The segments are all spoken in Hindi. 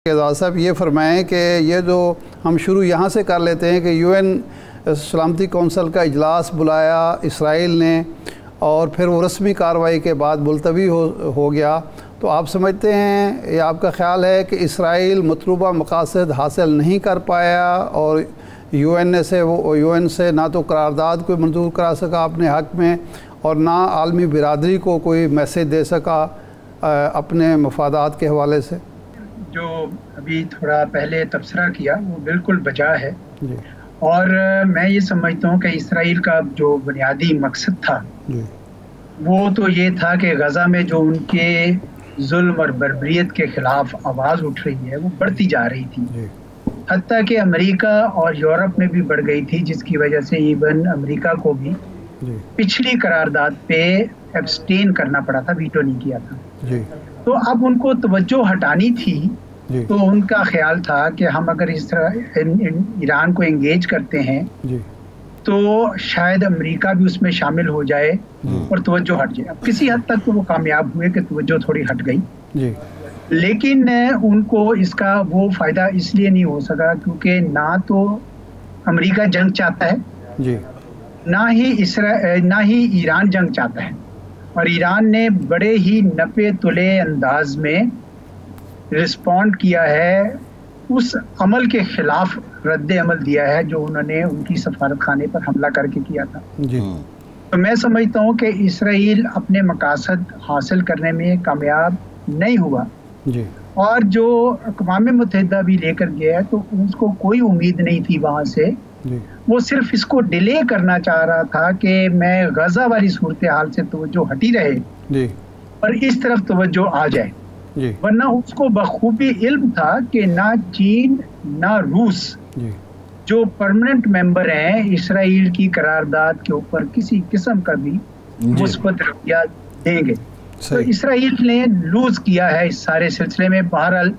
एजाज साहब ये फरमाएं कि ये जो हम शुरू यहाँ से कर लेते हैं कि यूएन सलामती कौंसल का इजलास बुलाया इसराइल ने और फिर वो रस्मी कार्रवाई के बाद मुलतवी हो गया, तो आप समझते हैं या आपका ख़्याल है कि इसराइल मतलूबा मकासद हासिल नहीं कर पाया और यूएन से ना तो करारदाद कोई मंजूर करा सका अपने हक़ में और ना आलमी बिरादरी को कोई मैसेज दे सका अपने मफादात के हवाले से? जो अभी थोड़ा पहले तबसरा किया वो बिल्कुल बजा है और मैं ये समझता हूँ कि इसराइल का जो बुनियादी मकसद था वो तो ये था कि गज़ा में जो उनके जुल्म और बर्बरियत के ख़िलाफ़ आवाज़ उठ रही है वो बढ़ती जा रही थी, हत्ता कि अमेरिका और यूरोप में भी बढ़ गई थी, जिसकी वजह से इवन अमेरिका को भी पिछली करारदाद पे एब्सटेन करना पड़ा था, वीटो नहीं किया था। तो अब उनको तवज्जो हटानी थी, तो उनका ख्याल था कि हम अगर इस तरह ईरान को एंगेज करते हैं तो शायद अमेरिका भी उसमें शामिल हो जाए और तवज्जो हट जाए। अब किसी हद तक तो वो कामयाब हुए कि तवज्जो थोड़ी हट गई, लेकिन उनको इसका वो फ़ायदा इसलिए नहीं हो सका क्योंकि ना तो अमेरिका जंग चाहता है ना ही ईरान जंग चाहता है, और ईरान ने बड़े ही नपे तुले अंदाज में रिस्पॉन्ड किया है, उस अमल के खिलाफ रद्द अमल दिया है जो उन्होंने उनकी सफारत खाने पर हमला करके किया था। तो मैं समझता हूँ कि इसराइल अपने मकासद हासिल करने में कामयाब नहीं हुआ और जो अक़वाम मुत्तहिदा भी लेकर गया है तो उसको कोई उम्मीद नहीं थी वहाँ से, वो सिर्फ इसको डिले करना चाह रहा था कि मैं गज़ा वाली सूरत हाल से तवज्जो हटी रहे और इस तरफ तवज्जो आ जाए, वरना उसको बखूबी इल्म था कि ना चीन ना रूस जो परमानेंट मेंबर हैं इसराइल की करारदाद के ऊपर किसी किस्म का भी मुस्बत रवैया देंगे। तो इसराइल ने लूज किया है इस सारे सिलसिले में। बहरहाल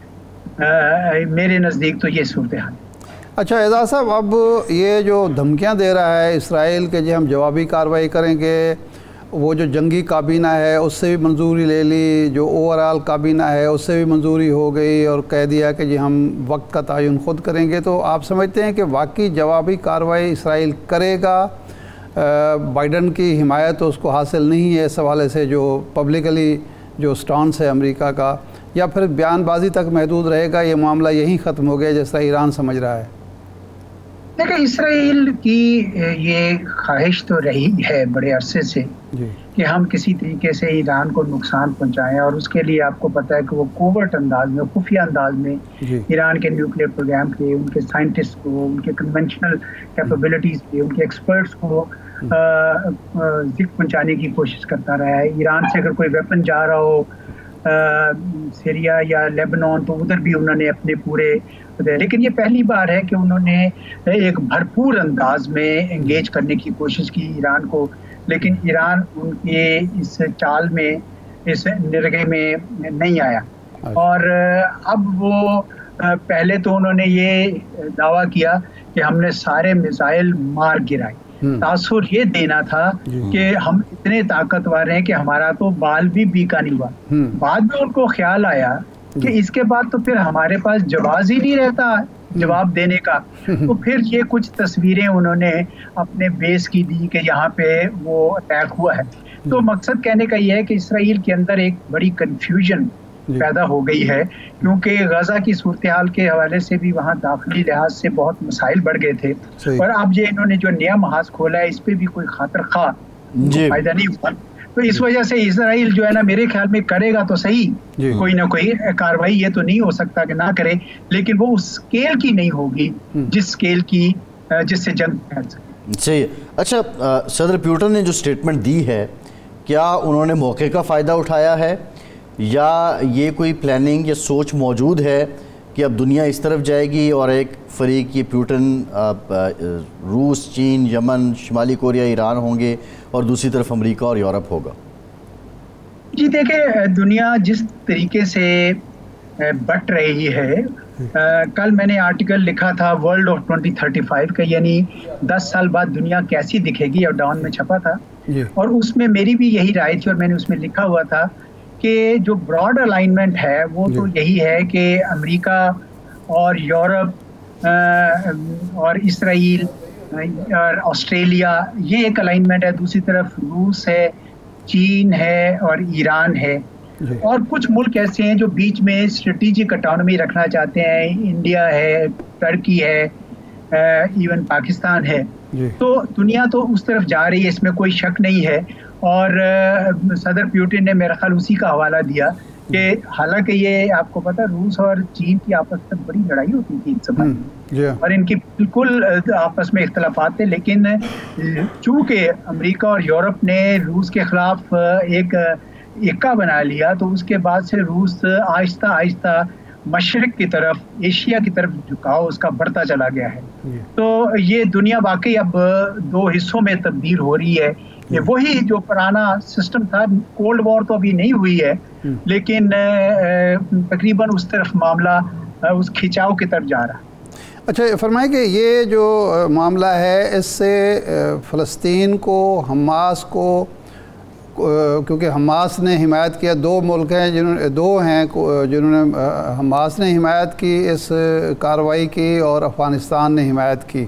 मेरे नज़दीक तो ये सूरत हाल। अच्छा एजाज साहब, अब ये जो धमकियां दे रहा है इसराइल के जी हम जवाबी कार्रवाई करेंगे, वो जो जंगी काबीना है उससे भी मंजूरी ले ली, जो ओवरऑल काबीना है उससे भी मंजूरी हो गई और कह दिया कि जी हम वक्त का तयन ख़ुद करेंगे, तो आप समझते हैं कि वाकई जवाबी कार्रवाई इसराइल करेगा? बाइडन की हिमायत तो उसको हासिल नहीं है इस हवाले से जो पब्लिकली जो स्टांस है अमेरिका का, या फिर बयानबाजी तक महदूद रहेगा, ये मामला यहीं ख़त्म हो गया जैसा ईरान समझ रहा है? देखिए, इसराइल की ये ख्वाहिश तो रही है बड़े अरसे से कि हम किसी तरीके से ईरान को नुकसान पहुंचाएं, और उसके लिए आपको पता है कि वो कोवर्ट अंदाज में, खुफिया अंदाज में ईरान के न्यूक्लियर प्रोग्राम के, उनके साइंटिस्ट को, उनके कन्वेंशनल कैपेबिलिटीज़ पे, उनके एक्सपर्ट्स को जिक पहुंचाने की कोशिश करता रहा है। ईरान से अगर कोई वेपन जा रहा हो सीरिया या लेबनान तो उधर भी उन्होंने अपने पूरे, लेकिन ये पहली बार है कि उन्होंने एक भरपूर अंदाज में एंगेज करने की कोशिश की ईरान को, लेकिन ईरान उनके इस चाल में, इस निर्गे में नहीं आया। और अब वो पहले तो उन्होंने ये दावा किया कि हमने सारे मिसाइल मार गिराए, तासुर ये देना था कि हम इतने ताकतवर हैं कि हमारा तो बाल भी बीका नहीं हुआ। बाद में उनको ख्याल आया कि इसके बाद तो फिर हमारे पास जवाब ही नहीं रहता जवाब देने का, तो फिर ये कुछ तस्वीरें उन्होंने अपने बेस की दी कि यहाँ पे वो अटैक हुआ है। तो मकसद कहने का ये है कि इसराइल के अंदर एक बड़ी कंफ्यूजन पैदा हो गई है, क्योंकि गजा की सूरत हाल के हवाले से भी वहाँ दाखिली लिहाज से बहुत मसाइल बढ़ गए थे, और अब ये इन्होंने जो नया महाज खोला है इस पे भी कोई खातिर खा फायदा नहीं हुआ। तो इस वजह से इसराइल जो है ना, मेरे ख्याल में करेगा तो सही कोई ना कोई कार्रवाई, ये तो नहीं हो सकता कि ना करे, लेकिन वो उस स्केल की नहीं होगी जिस स्केल की जिससे जंग फैल सके। सही। अच्छा, सदर पुतिन ने जो स्टेटमेंट दी है, क्या उन्होंने मौके का फ़ायदा उठाया है या ये कोई प्लानिंग या सोच मौजूद है कि अब दुनिया इस तरफ जाएगी और एक फरीक ये पुतिन रूस, चीन, यमन, शुमाली कोरिया, ईरान होंगे और दूसरी तरफ अमेरिका और यूरोप होगा? जी देखिए, दुनिया जिस तरीके से बट रही है, कल मैंने आर्टिकल लिखा था वर्ल्ड ऑफ 2035 का, यानी 10 साल बाद दुनिया कैसी दिखेगी, और डाउन में छपा था, और उसमें मेरी भी यही राय थी और मैंने उसमें लिखा हुआ था कि जो ब्रॉड अलाइनमेंट है वो तो यही है कि अमेरिका और यूरोप और इसराइल और ऑस्ट्रेलिया, ये एक अलाइनमेंट है। दूसरी तरफ रूस है, चीन है और ईरान है, और कुछ मुल्क ऐसे हैं जो बीच में स्ट्रेटेजिक ऑटोनॉमी रखना चाहते हैं। इंडिया है, टर्की है, इवन पाकिस्तान है। तो दुनिया तो उस तरफ जा रही है, इसमें कोई शक नहीं है। और सदर पुतिन ने मेरा ख्याल उसी का हवाला दिया कि हालांकि ये आपको पता, रूस और चीन की आपस में बड़ी लड़ाई होती थी एक समय, और इनकी बिल्कुल आपस में इख्तलाफात थे, लेकिन चूंकि अमेरिका और यूरोप ने रूस के खिलाफ एक इक्का बना लिया, तो उसके बाद से रूस आहिस्ता आहिस्ता मशरिक की तरफ, एशिया की तरफ झुकाव उसका बढ़ता चला गया है। तो ये दुनिया वाकई अब दो हिस्सों में तब्दील हो रही है। ये वही जो पुराना सिस्टम था, कोल्ड वॉर तो अभी नहीं हुई है, लेकिन तकरीबन उस तरफ मामला उस खिंचाव की तरफ जा रहा है। अच्छा, फरमाए कि ये जो मामला है, इससे फ़लस्तीन को, हमास को, क्योंकि हमास ने हिमायत किया, दो मुल्क हैं जिन्होंने हमास ने हिमायत की इस कार्रवाई की और अफ़गानिस्तान ने हिमायत की,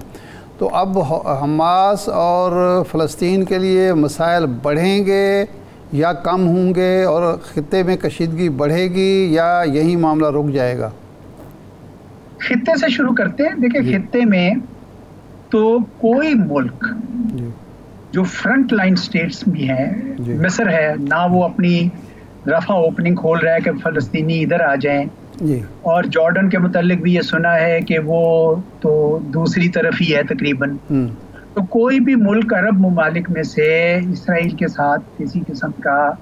तो अब हमास और फ़लस्तीन के लिए मसाइल बढ़ेंगे या कम होंगे, और ख़ित्ते में कशीदगी बढ़ेगी या यही मामला रुक जाएगा? खित्ते से शुरू करते हैं। देखिए, खित्ते में तो कोई मुल्क जो फ्रंट लाइन स्टेट्स भी हैं, मिस्र है ना, वो अपनी रफा ओपनिंग खोल रहा है कि फ़लस्तीनी इधर आ जाएं, और जॉर्डन के मुतालिक भी ये सुना है कि वो तो दूसरी तरफ ही है तकरीबन। तो कोई भी मुल्क अरब ममालिक में से इसराइल के साथ किसी किस्म का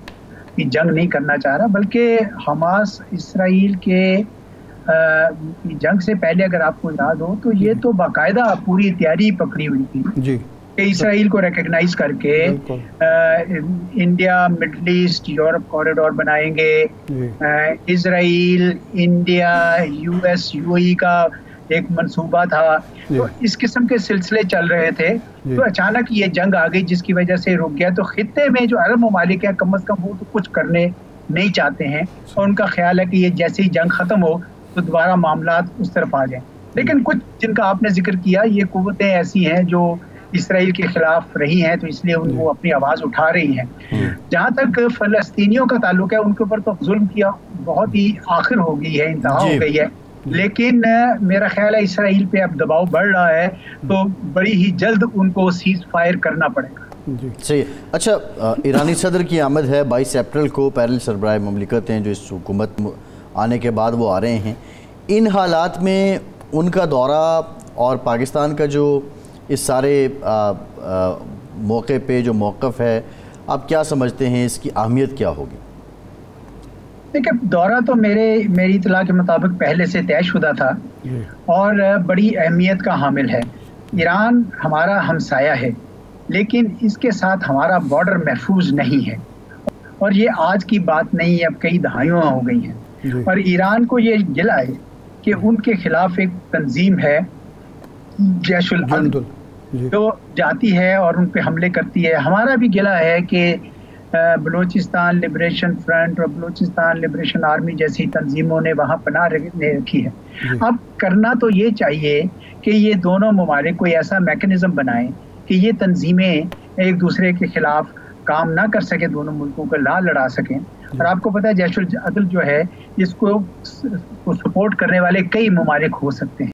जंग नहीं करना चाह रहा, बल्कि हमास इसराइल के जंग से पहले अगर आपको याद हो तो ये तो बाकायदा पूरी तैयारी पकड़ी हुई थी कि इसराइल को रिकग्नाइज करके India, middle east, Europe corridor बनाएंगे। इसराइल, इंडिया, यूएस, यूएई का एक मंसूबा था। तो इस किस्म के सिलसिले चल रहे थे। तो अचानक ये जंग आ गई जिसकी वजह से रुक गया। तो खित्ते में जो अरब ममालिक है, कम अज कम वो तो कुछ करने नहीं चाहते हैं, और उनका ख्याल है कि ये जैसे ही जंग खत्म हो तो दोबारा मामला उस तरफ आ जाए। लेकिन कुछ जिनका आपने जिक्र किया, ये कुव्वतें ऐसी हैं जो इसराइल के खिलाफ रही हैं, तो इसलिए वो अपनी आवाज़ उठा रही हैं। जहाँ तक फ़लस्तीनियों का ताल्लुक है, उनके ऊपर तो जुल्म किया बहुत ही आखिर हो गई है, इंतहा हो गई है। लेकिन मेरा ख्याल है इसराइल पे अब दबाव बढ़ रहा है, तो बड़ी ही जल्द उनको सीज फायर करना पड़ेगा। सही। अच्छा, ईरानी सदर की आमद है 22 अप्रैल को। पैरल सरबराह ममलिकत हैं जो इस हुकूमत आने के बाद वो आ रहे हैं। इन हालात में उनका दौरा और पाकिस्तान का जो इस सारे मौके पे जो मौक़िफ़ है, आप क्या समझते हैं, इसकी अहमियत क्या होगी? देखिए, दौरा तो मेरी इतला के मुताबिक पहले से तयशुदा था और बड़ी अहमियत का हामिल है। ईरान हमारा हमसाया है, लेकिन इसके साथ हमारा बॉर्डर महफूज नहीं है, और ये आज की बात नहीं है, अब कई दहाइयाँ हो गई हैं। और ईरान को ये गिला है कि उनके खिलाफ एक तंजीम है जैशुल अदल, जो जाती है और उन पे हमले करती है। हमारा भी गिला है कि बलूचिस्तान लिबरेशन फ्रंट और बलूचिस्तान लिबरेशन आर्मी जैसी तंजीमों ने वहाँ पनाह रखी है। अब करना तो ये चाहिए कि ये दोनों ममालिक कोई ऐसा मैकेनिज्म बनाएं कि ये तंजीमें एक दूसरे के खिलाफ काम ना कर सके, दोनों मुल्कों को ना लड़ा सकें। और आपको पता है जैशुल अदल जो है, इसको सपोर्ट करने वाले कई ममालिक हो सकते हैं।